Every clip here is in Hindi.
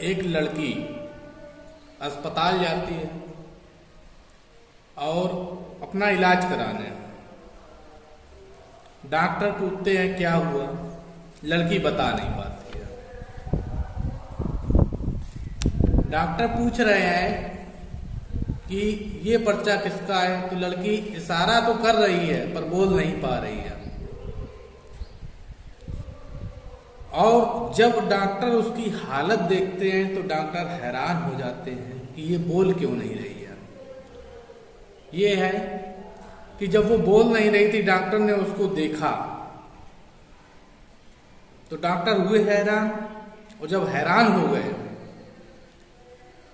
एक लड़की अस्पताल जाती है और अपना इलाज कराने। डॉक्टर पूछते हैं क्या हुआ, लड़की बता नहीं पाती है। डॉक्टर पूछ रहे हैं कि ये पर्चा किसका है, तो लड़की इशारा तो कर रही है पर बोल नहीं पा रही है। और जब डॉक्टर उसकी हालत देखते हैं तो डॉक्टर हैरान हो जाते हैं कि ये बोल क्यों नहीं रही है। ये है कि जब वो बोल नहीं रही थी, डॉक्टर ने उसको देखा तो डॉक्टर हुए हैरान, और जब हैरान हो गए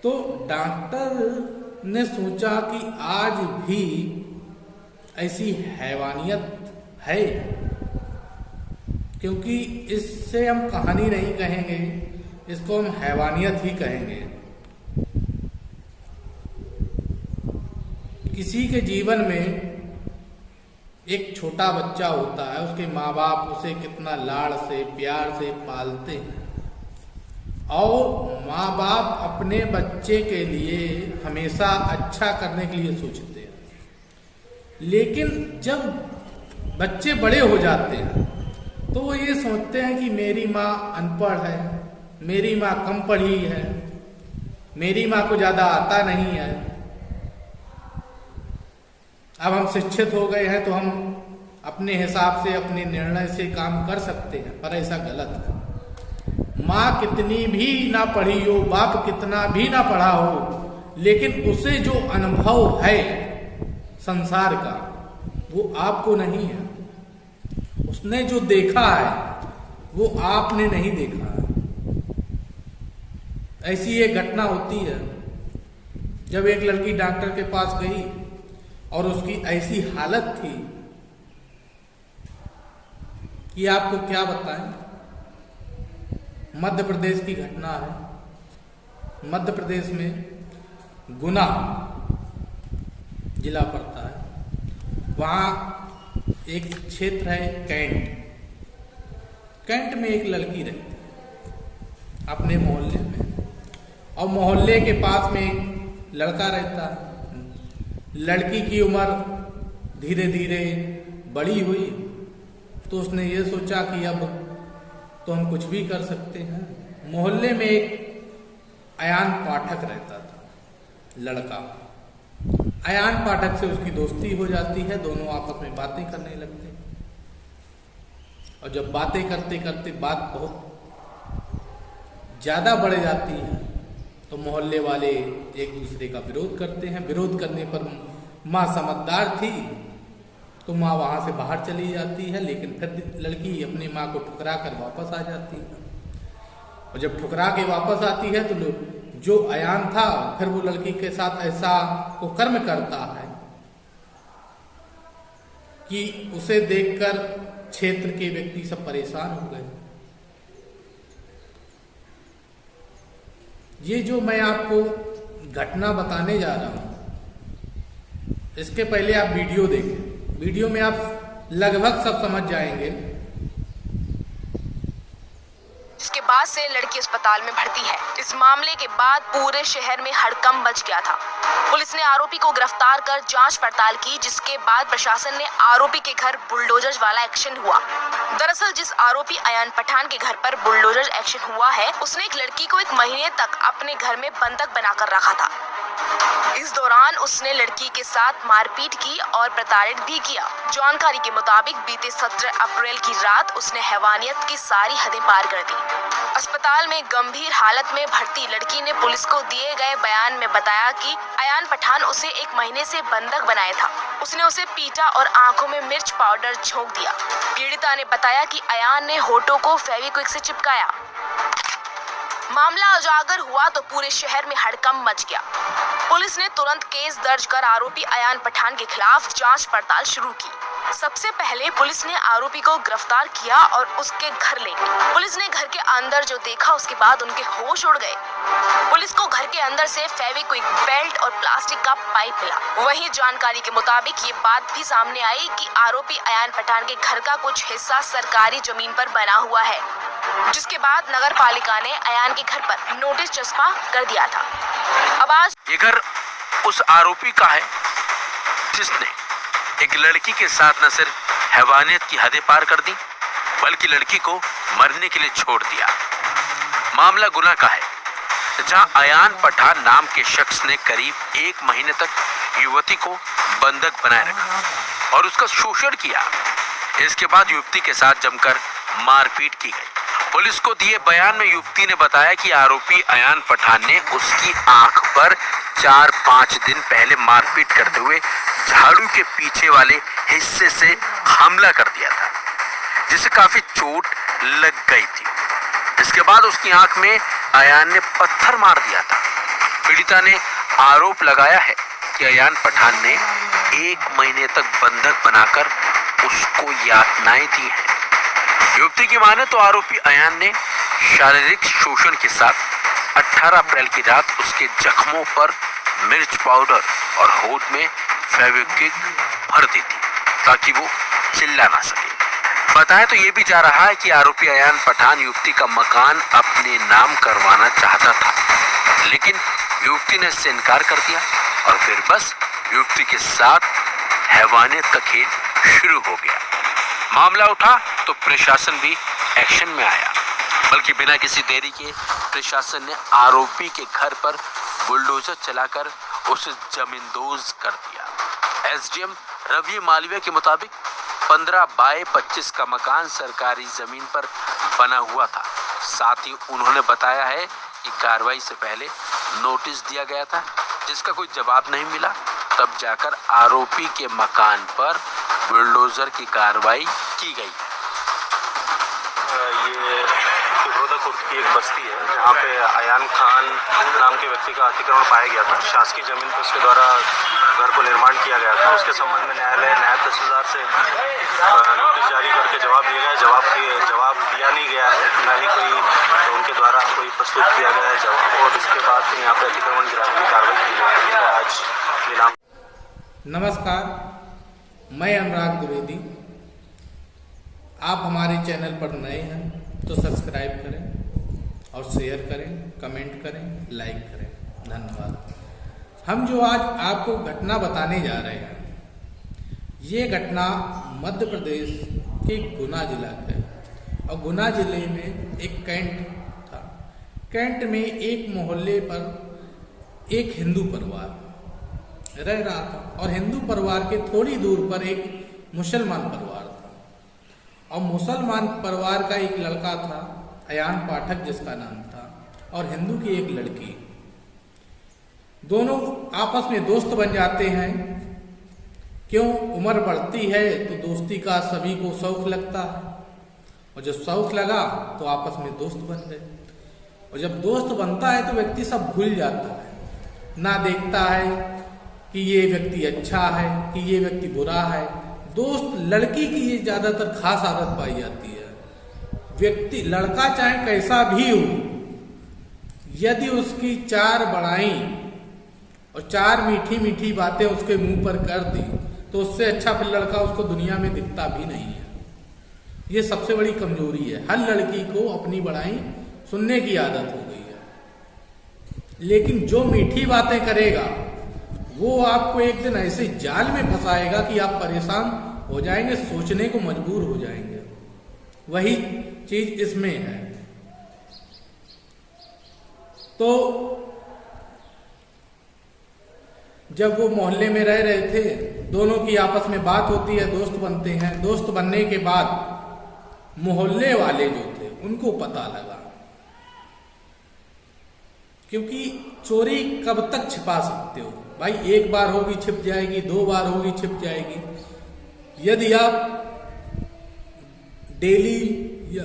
तो डॉक्टर ने सोचा कि आज भी ऐसी हैवानियत है, क्योंकि इससे हम कहानी नहीं कहेंगे, इसको हम हैवानियत ही कहेंगे। किसी के जीवन में एक छोटा बच्चा होता है, उसके माँ बाप उसे कितना लाड़ से प्यार से पालते हैं, और माँ बाप अपने बच्चे के लिए हमेशा अच्छा करने के लिए सोचते हैं। लेकिन जब बच्चे बड़े हो जाते हैं तो वो ये सोचते हैं कि मेरी माँ अनपढ़ है, मेरी माँ कम पढ़ी है, मेरी माँ को ज्यादा आता नहीं है। अब हम शिक्षित हो गए हैं तो हम अपने हिसाब से अपने निर्णय से काम कर सकते हैं, पर ऐसा गलत है। माँ कितनी भी ना पढ़ी हो, बाप कितना भी ना पढ़ा हो, लेकिन उसे जो अनुभव है संसार का वो आपको नहीं है। उसने जो देखा है वो आपने नहीं देखा है। ऐसी एक घटना होती है, जब एक लड़की डॉक्टर के पास गई और उसकी ऐसी हालत थी कि आपको क्या बताएं। मध्य प्रदेश की घटना है। मध्य प्रदेश में गुना जिला पड़ता है। वहां एक क्षेत्र है कैंट में एक लड़की रहती है अपने मोहल्ले में, और मोहल्ले के पास में एक लड़का रहता है। लड़की की उम्र धीरे धीरे बड़ी हुई तो उसने ये सोचा कि अब तो हम कुछ भी कर सकते हैं। मोहल्ले में एक अयान पाठक रहता था, लड़का। अयान पाठक से उसकी दोस्ती हो जाती है, दोनों आपस में बातें करने लगते हैं। और जब बातें करते करते बात बहुत ज्यादा बढ़ जाती है तो मोहल्ले वाले एक दूसरे का विरोध करते हैं। विरोध करने पर माँ समझदार थी तो माँ वहां से बाहर चली जाती है, लेकिन फिर लड़की अपनी माँ को ठुकरा कर वापस आ जाती है। और जब ठुकरा के वापस आती है तो जो अयान था फिर वो लड़की के साथ ऐसा को कर्म करता है कि उसे देखकर क्षेत्र के व्यक्ति सब परेशान हो गए। ये जो मैं आपको घटना बताने जा रहा हूं, इसके पहले आप वीडियो देखें। वीडियो में आप लगभग सब समझ जाएंगे। इसके बाद से लड़की अस्पताल में भर्ती है। इस मामले के बाद पूरे शहर में हड़कंप मच गया था। पुलिस ने आरोपी को गिरफ्तार कर जांच पड़ताल की, जिसके बाद प्रशासन ने आरोपी के घर बुलडोजर वाला एक्शन हुआ। दरअसल जिस आरोपी अयान पठान के घर पर बुलडोजर एक्शन हुआ है, उसने एक लड़की को 1 महीने तक अपने घर में बंधक बनाकर रखा था। इस दौरान उसने लड़की के साथ मारपीट की और प्रताड़ित भी किया। जानकारी के मुताबिक बीते 17 अप्रैल की रात उसने हैवानियत की सारी हदें पार कर दी। अस्पताल में गंभीर हालत में भर्ती लड़की ने पुलिस को दिए गए बयान में बताया कि अयान पठान उसे 1 महीने से बंधक बनाया था। उसने उसे पीटा और आंखों में मिर्च पाउडर झोंक दिया। पीड़िता ने बताया कि अयान ने होठों को फेविक्विक से चिपकाया। मामला उजागर हुआ तो पूरे शहर में हड़कंप मच गया। पुलिस ने तुरंत केस दर्ज कर आरोपी अयान पठान के खिलाफ जांच पड़ताल शुरू की। सबसे पहले पुलिस ने आरोपी को गिरफ्तार किया और उसके घर ले गई। पुलिस ने घर के अंदर जो देखा उसके बाद उनके होश उड़ गए। पुलिस को घर के अंदर से फेविक्विक, बेल्ट और प्लास्टिक का पाइप मिला। वहीं जानकारी के मुताबिक ये बात भी सामने आई कि आरोपी अयान पठान के घर का कुछ हिस्सा सरकारी जमीन पर बना हुआ है। जिसके बाद नगर पालिका ने अयान के घर पर नोटिस चस्पा कर दिया था। अब आज ये घर उस आरोपी का है जिसने एक लड़की के साथ न सिर्फ हैवानियत की हदें पार कर दी, बल्कि लड़की को मरने के लिए छोड़ दिया। मामला गुना का है, जहां अयान पठान नाम के शख्स ने करीब 1 महीने तक युवती को बंधक बनाए रखा और उसका शोषण किया। इसके बाद युवती के साथ जमकर मारपीट की गई। पुलिस को दिए बयान में युवती ने बताया कि आरोपी अयान पठान ने उसकी आंख पर 4-5 दिन पहले मारपीट करते हुए झाड़ू के पीछे वाले हिस्से से हमला कर दिया था, जिसे काफी चोट लग गई थी। इसके बाद उसकी आंख में अयान ने पत्थर मार दिया था। पीड़िता ने आरोप लगाया है कि अयान पठान ने 1 महीने तक बंधक बनाकर उसको यातनाएं दी हैं। युवती की माने तो आरोपी अयान ने शारीरिक शोषण के साथ 18 अप्रैल की रात उसके जख्मों पर मिर्च पाउडर और होठ में फेविक्विक भर दी थी ताकि वो चिल्ला ना सके। बताया तो ये भी जा रहा है कि आरोपी अयान पठान युवती का मकान अपने नाम करवाना चाहता था, लेकिन युवती ने इससे इनकार कर दिया और फिर बस युवती के साथ हैवानियत का खेल शुरू हो गया। मामला उठा तो प्रशासन भी एक्शन में आया, बल्कि बिना किसी देरी के प्रशासन ने आरोपी के घर पर बुलडोजर चलाकर उसे जमींदोज कर दिया। एसडीएम रवि मालवीय के मुताबिक 15 बाय 25 का मकान सरकारी जमीन पर बना हुआ था। साथ ही उन्होंने बताया है कि कार्रवाई से पहले नोटिस दिया गया था, जिसका कोई जवाब नहीं मिला। तब जाकर आरोपी के मकान पर बुलडोजर की कार्रवाई की गई है। ये फिरोजा खुर्द की एक बस्ती है जहाँ पे अयान खान नाम के व्यक्ति का अतिक्रमण पाया गया था। शासकीय जमीन पर उसके द्वारा घर को निर्माण किया गया था। उसके संबंध में न्यायालय नायब तहसीलदार से नोटिस जारी करके जवाब दिया गया। जवाब दिया नहीं गया है, न ही कोई उनके द्वारा कोई प्रस्तुत किया गया है जवाब। और इसके बाद यहाँ पे अतिक्रमण गिराने की कार्रवाई की गई है। आज नीलाम। नमस्कार, मैं अनुराग द्विवेदी। आप हमारे चैनल पर नए हैं तो सब्सक्राइब करें और शेयर करें, कमेंट करें, लाइक करें। धन्यवाद। हम जो आज आपको घटना बताने जा रहे हैं, ये घटना मध्य प्रदेश के गुना जिला का है। और गुना जिले में एक कैंट था। कैंट में एक मोहल्ले पर एक हिंदू परिवार रह रहा था और हिंदू परिवार के थोड़ी दूर पर एक मुसलमान परिवार था। और मुसलमान परिवार का एक लड़का था अयान पाठक जिसका नाम था, और हिंदू की एक लड़की। दोनों आपस में दोस्त बन जाते हैं। क्यों? उम्र बढ़ती है तो दोस्ती का सभी को शौक लगता है, और जब शौक लगा तो आपस में दोस्त बन गए। और जब दोस्त बनता है तो व्यक्ति सब भूल जाता है, ना देखता है कि ये व्यक्ति अच्छा है कि ये व्यक्ति बुरा है। दोस्त लड़की की ये ज्यादातर खास आदत पाई जाती है। व्यक्ति लड़का चाहे कैसा भी हो, यदि उसकी 4 बड़ाई और 4 मीठी मीठी बातें उसके मुंह पर कर दी तो उससे अच्छा फिर लड़का उसको दुनिया में दिखता भी नहीं है। ये सबसे बड़ी कमजोरी है। हर लड़की को अपनी बड़ाई सुनने की आदत हो गई है। लेकिन जो मीठी बातें करेगा वो आपको एक दिन ऐसे जाल में फंसाएगा कि आप परेशान हो जाएंगे, सोचने को मजबूर हो जाएंगे। वही चीज इसमें है। तो जब वो मोहल्ले में रह रहे थे, दोनों की आपस में बात होती है, दोस्त बनते हैं। दोस्त बनने के बाद मोहल्ले वाले जो थे उनको पता लगा, क्योंकि चोरी कब तक छिपा सकते हो भाई? एक बार होगी छिप जाएगी, 2 बार होगी छिप जाएगी। यदि आप डेली या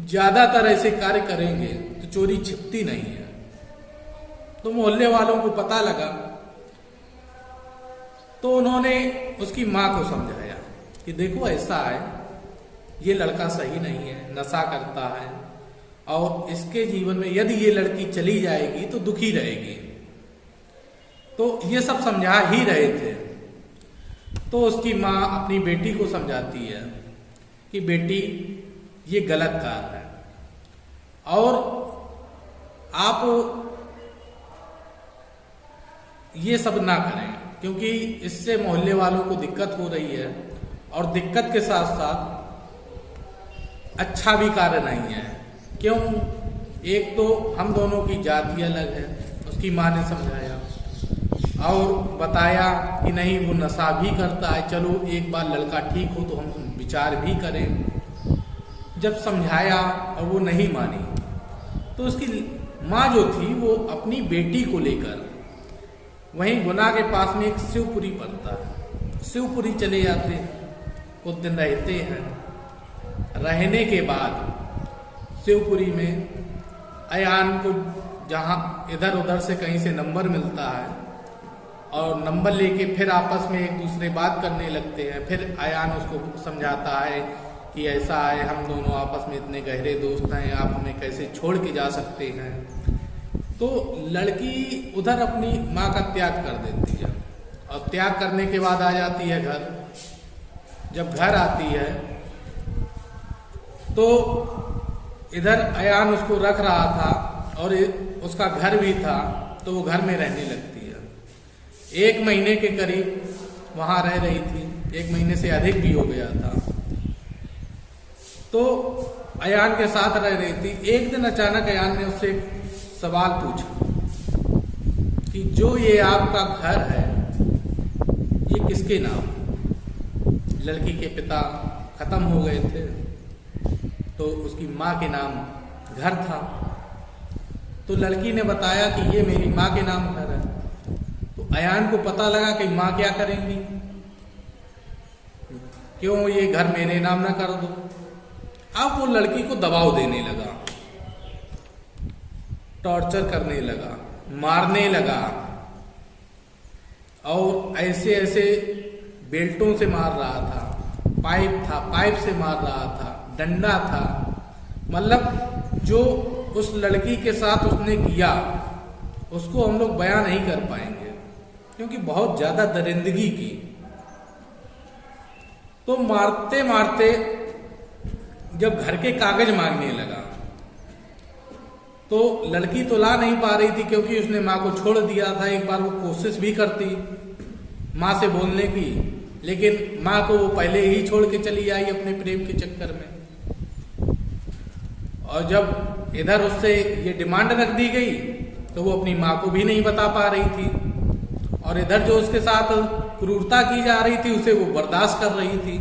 ज्यादातर ऐसे कार्य करेंगे तो चोरी छिपती नहीं है। तो मोहल्ले वालों को पता लगा, तो उन्होंने उसकी मां को समझाया कि देखो ऐसा है, ये लड़का सही नहीं है, नशा करता है, और इसके जीवन में यदि ये लड़की चली जाएगी तो दुखी रहेगी। तो ये सब समझा ही रहे थे। तो उसकी माँ अपनी बेटी को समझाती है कि बेटी ये गलत कार्य है, और आप ये सब ना करें, क्योंकि इससे मोहल्ले वालों को दिक्कत हो रही है और दिक्कत के साथ साथ अच्छा भी कार्य नहीं है। क्यों? एक तो हम दोनों की जाति अलग है, उसकी माँ ने समझाया और बताया कि नहीं वो नशा भी करता है, चलो एक बार लड़का ठीक हो तो हम विचार भी करें। जब समझाया और वो नहीं मानी तो उसकी माँ जो थी वो अपनी बेटी को लेकर वहीं गुना के पास में एक शिवपुरी पड़ता है, शिवपुरी चले जाते हैं, कुछ दिन रहते हैं। रहने के बाद शिवपुरी में अयान को जहाँ इधर उधर से कहीं से नंबर मिलता है और नंबर लेके फिर आपस में एक दूसरे बात करने लगते हैं। फिर अयान उसको समझाता है कि ऐसा है, हम दोनों आपस में इतने गहरे दोस्त हैं, आप हमें कैसे छोड़ के जा सकते हैं। तो लड़की उधर अपनी माँ का त्याग कर देती है और त्याग करने के बाद आ जाती है घर। जब घर आती है तो इधर अयान उसको रख रहा था और उसका घर भी था, तो वो घर में रहने लगती है। 1 महीने के करीब वहां रह रही थी, 1 महीने से अधिक भी हो गया था। तो अयान के साथ रह रही थी। एक दिन अचानक अयान ने उससे एक सवाल पूछा कि जो ये आपका घर है ये किसके नाम? लड़की के पिता खत्म हो गए थे तो उसकी माँ के नाम घर था। तो लड़की ने बताया कि ये मेरी माँ के नाम घर है। तो अयान को पता लगा कि माँ क्या करेंगी, क्यों ये घर मेरे नाम ना कर दो। अब वो लड़की को दबाव देने लगा, टॉर्चर करने लगा, मारने लगा और ऐसे ऐसे बेल्टों से मार रहा था, पाइप था, पाइप से मार रहा था, डंडा था। मतलब जो उस लड़की के साथ उसने किया उसको हम लोग बयां नहीं कर पाएंगे, क्योंकि बहुत ज्यादा दरिंदगी की। तो मारते मारते जब घर के कागज मांगने लगा तो लड़की तो ला नहीं पा रही थी, क्योंकि उसने माँ को छोड़ दिया था। एक बार वो कोशिश भी करती माँ से बोलने की, लेकिन माँ को वो पहले ही छोड़ के चली आई अपने प्रेम के चक्कर में। और जब इधर उससे ये डिमांड रख दी गई तो वो अपनी माँ को भी नहीं बता पा रही थी और इधर जो उसके साथ क्रूरता की जा रही थी उसे वो बर्दाश्त कर रही थी।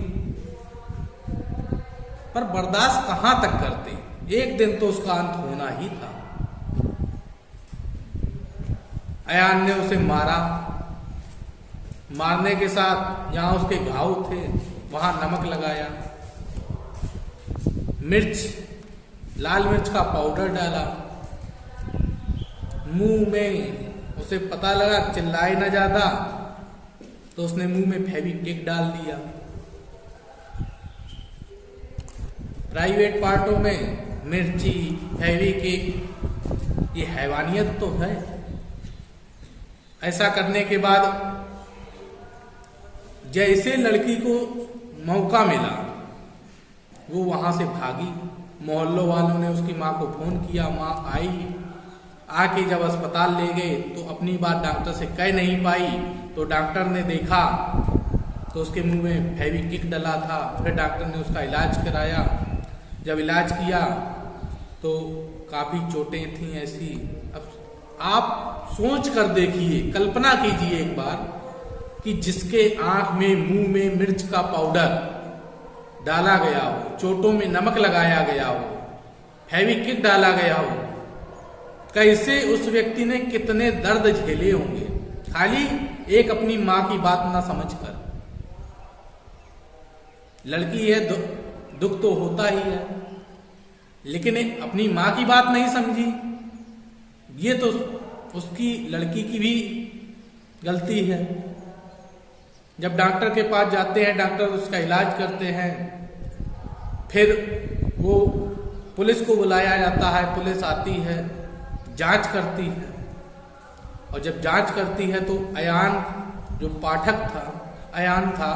पर बर्दाश्त कहां तक करती, एक दिन तो उसका अंत होना ही था। अयान ने उसे मारा, मारने के साथ जहां उसके घाव थे वहां नमक लगाया, मिर्च, लाल मिर्च का पाउडर डाला, मुंह में उसे पता लगा चिल्लाए ना ज्यादा तो उसने मुंह में फेविक्विक डाल दिया। प्राइवेट पार्टों में मिर्ची, फेविक्विक, ये हैवानियत तो है। ऐसा करने के बाद जैसे लड़की को मौका मिला वो वहां से भागी। मोहल्लों वालों ने उसकी माँ को फोन किया, माँ आई, आके जब अस्पताल ले गए तो अपनी बात डॉक्टर से कह नहीं पाई। तो डॉक्टर ने देखा तो उसके मुंह में फेविक्विक डला था। फिर डॉक्टर ने उसका इलाज कराया। जब इलाज किया तो काफी चोटें थी ऐसी। अब आप सोच कर देखिए, कल्पना कीजिए एक बार कि जिसके आंख में, मुंह में मिर्च का पाउडर डाला गया हो, चोटों में नमक लगाया गया हो, फेविक्विक डाला गया हो, कैसे उस व्यक्ति ने कितने दर्द झेले होंगे, खाली एक अपनी माँ की बात ना समझकर। लड़की है, दुख तो होता ही है, लेकिन अपनी माँ की बात नहीं समझी। ये तो उसकी, लड़की की भी गलती है। जब डॉक्टर के पास जाते हैं, डॉक्टर उसका इलाज करते हैं, फिर वो पुलिस को बुलाया जाता है, पुलिस आती है, जांच करती है। और जब जांच करती है तो अयान जो पाठक था, अयान था,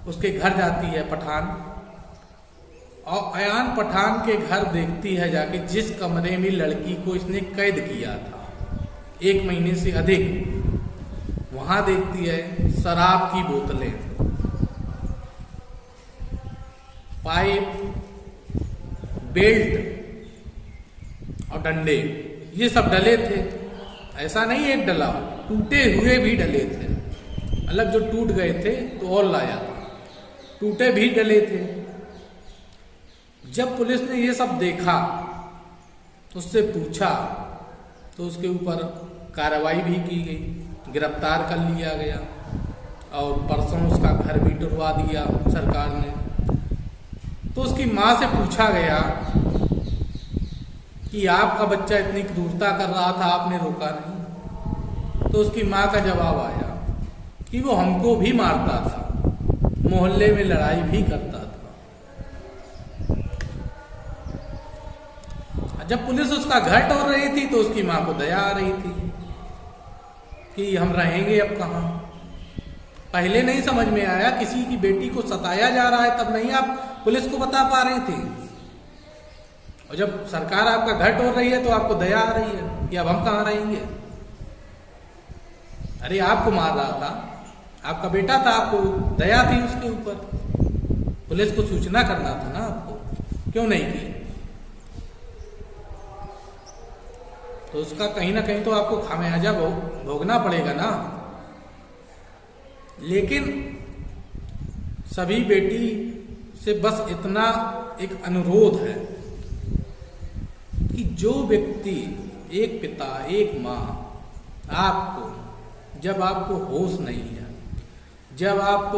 उसके घर जाती है पठान और अयान पठान के घर देखती है जाके, जिस कमरे में लड़की को इसने कैद किया था 1 महीने से अधिक। वहां देखती है शराब की बोतलें, पाइप, बेल्ट और डंडे, ये सब डले थे। ऐसा नहीं एक डला, टूटे हुए भी डले थे। मतलब जो टूट गए थे तो और लाया था, टूटे भी डले थे। जब पुलिस ने ये सब देखा, उससे पूछा, तो उसके ऊपर कार्रवाई भी की गई, गिरफ्तार कर लिया गया और परसों उसका घर भी टुरवा दिया सरकार ने। तो उसकी माँ से पूछा गया कि आपका बच्चा इतनी क्रूरता कर रहा था, आपने रोका नहीं? तो उसकी माँ का जवाब आया कि वो हमको भी मारता था, मोहल्ले में लड़ाई भी करता था। जब पुलिस उसका घर तोड़ रही थी तो उसकी माँ को दया आ रही थी कि हम रहेंगे अब कहाँ। पहले नहीं समझ में आया, किसी की बेटी को सताया जा रहा है तब नहीं आप पुलिस को बता पा रही थी, और जब सरकार आपका घर तोड़ रही है तो आपको दया आ रही है कि अब हम कहाँ रहेंगे। अरे आपको मार रहा था, आपका बेटा था, आपको दया थी उसके ऊपर, पुलिस को सूचना करना था ना आपको, क्यों नहीं की? तो उसका कहीं ना कहीं तो आपको खामियाजा भोगना पड़ेगा ना। लेकिन सभी बेटी से बस इतना एक अनुरोध है कि जो व्यक्ति, एक पिता, एक माँ, आपको जब आपको होश नहीं है, जब आप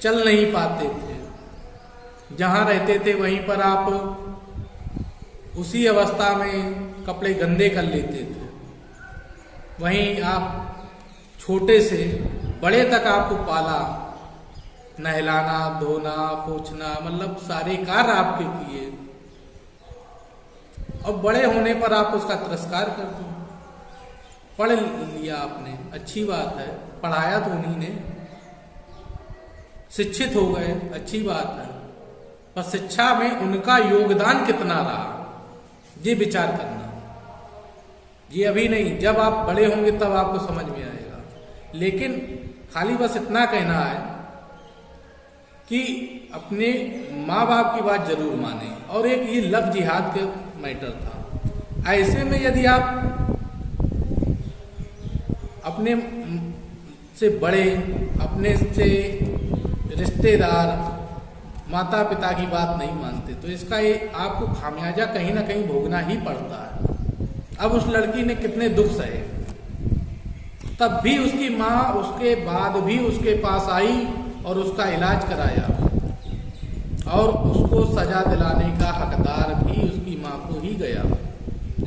चल नहीं पाते थे, जहाँ रहते थे वहीं पर आप उसी अवस्था में कपड़े गंदे कर लेते थे, वहीं आप छोटे से बड़े तक आपको पाला, नहलाना, धोना, पोंछना, मतलब सारे कार्य आपके किए, और बड़े होने पर आप उसका तिरस्कार कर दो। पढ़ लिया आपने, अच्छी बात है, पढ़ाया तो उन्हीं ने, शिक्षित हो गए, अच्छी बात है, पर शिक्षा में उनका योगदान कितना रहा ये विचार करना। ये अभी नहीं, जब आप बड़े होंगे तब आपको समझ में आएगा। लेकिन खाली बस इतना कहना है कि अपने माँ बाप की बात जरूर माने। और एक ये लव जिहाद का मैटर था, ऐसे में यदि आप अपने से बड़े, अपने से रिश्तेदार, माता पिता की बात नहीं मानते तो इसका ये आपको खामियाजा कहीं ना कहीं भोगना ही पड़ता है। अब उस लड़की ने कितने दुख सहे, तब भी उसकी माँ उसके बाद भी उसके पास आई और उसका इलाज कराया, और उसको सजा दिलाने का हकदार भी उसकी माँ को ही गया।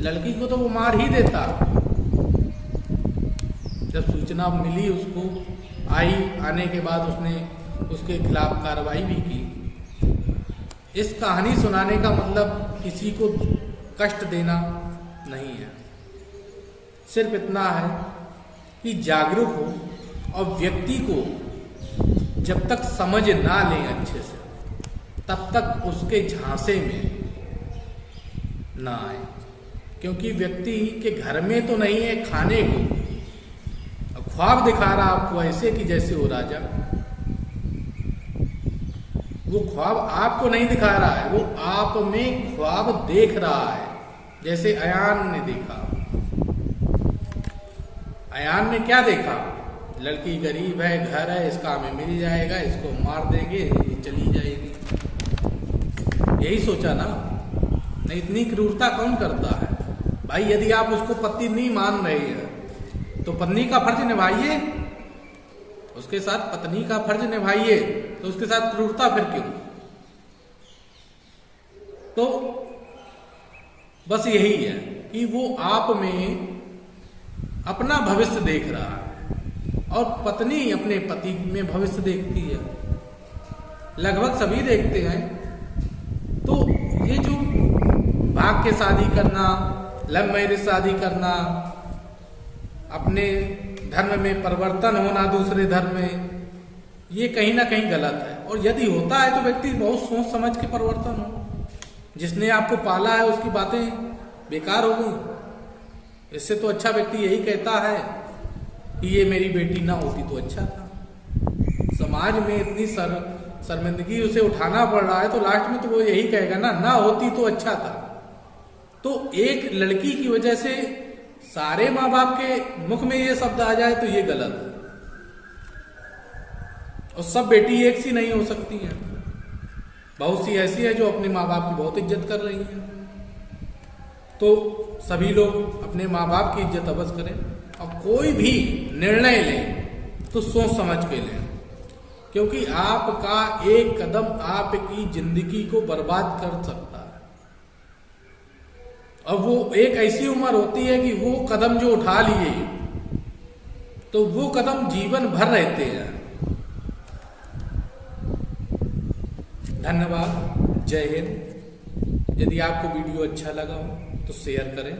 लड़की को तो वो मार ही देता। जब सूचना मिली उसको, आने के बाद उसने उसके खिलाफ कार्रवाई भी की। इस कहानी सुनाने का मतलब किसी को कष्ट देना नहीं है, सिर्फ इतना है कि जागरूक हो और व्यक्ति को जब तक समझ ना लें अच्छे से, तब तक उसके झांसे में ना आए। क्योंकि व्यक्ति के घर में तो नहीं है खाने को, ख्वाब दिखा रहा आपको ऐसे कि जैसे वो राजा। वो ख्वाब आपको नहीं दिखा रहा है, वो आप में ख्वाब देख रहा है, जैसे अयान ने देखा। अयान ने क्या देखा? लड़की गरीब है, घर है, इसका हमें मिल जाएगा, इसको मार देंगे, ये चली जाएगी, यही सोचा ना। नहीं, इतनी क्रूरता कौन करता है भाई? यदि आप उसको पति नहीं मान रहे हैं तो पत्नी का फर्ज निभाइए, उसके साथ पत्नी का फर्ज निभाइए, तो उसके साथ क्रूरता फिर क्यों? तो बस यही है कि वो आप में अपना भविष्य देख रहा है और पत्नी अपने पति में भविष्य देखती है, लगभग सभी देखते हैं। तो ये जो भाग के शादी करना, लव मैरिज शादी करना, अपने धर्म में परिवर्तन होना दूसरे धर्म में, ये कहीं ना कहीं गलत है। और यदि होता है तो व्यक्ति बहुत सोच समझ के परिवर्तन हो। जिसने आपको पाला है उसकी बातें बेकार हो गई। इससे तो अच्छा व्यक्ति यही कहता है कि ये मेरी बेटी ना होती तो अच्छा था। समाज में इतनी शर्मिंदगी उसे उठाना पड़ रहा है तो लास्ट में तो वो यही कहेगा ना होती तो अच्छा था। तो एक लड़की की वजह से सारे माँ बाप के मुख में ये शब्द आ जाए तो ये गलत है। और सब बेटी एक सी नहीं हो सकती हैं, बहुत सी ऐसी है जो अपने माँ बाप की बहुत इज्जत कर रही हैं। तो सभी लोग अपने माँ बाप की इज्जत अवश्य करें और कोई भी निर्णय लें तो सोच समझ के लें, क्योंकि आपका एक कदम आपकी जिंदगी को बर्बाद कर सकता है। और वो एक ऐसी उम्र होती है कि वो कदम जो उठा लिए तो वो कदम जीवन भर रहते हैं। धन्यवाद। जय हिंद। यदि आपको वीडियो अच्छा लगा हो तो शेयर करें।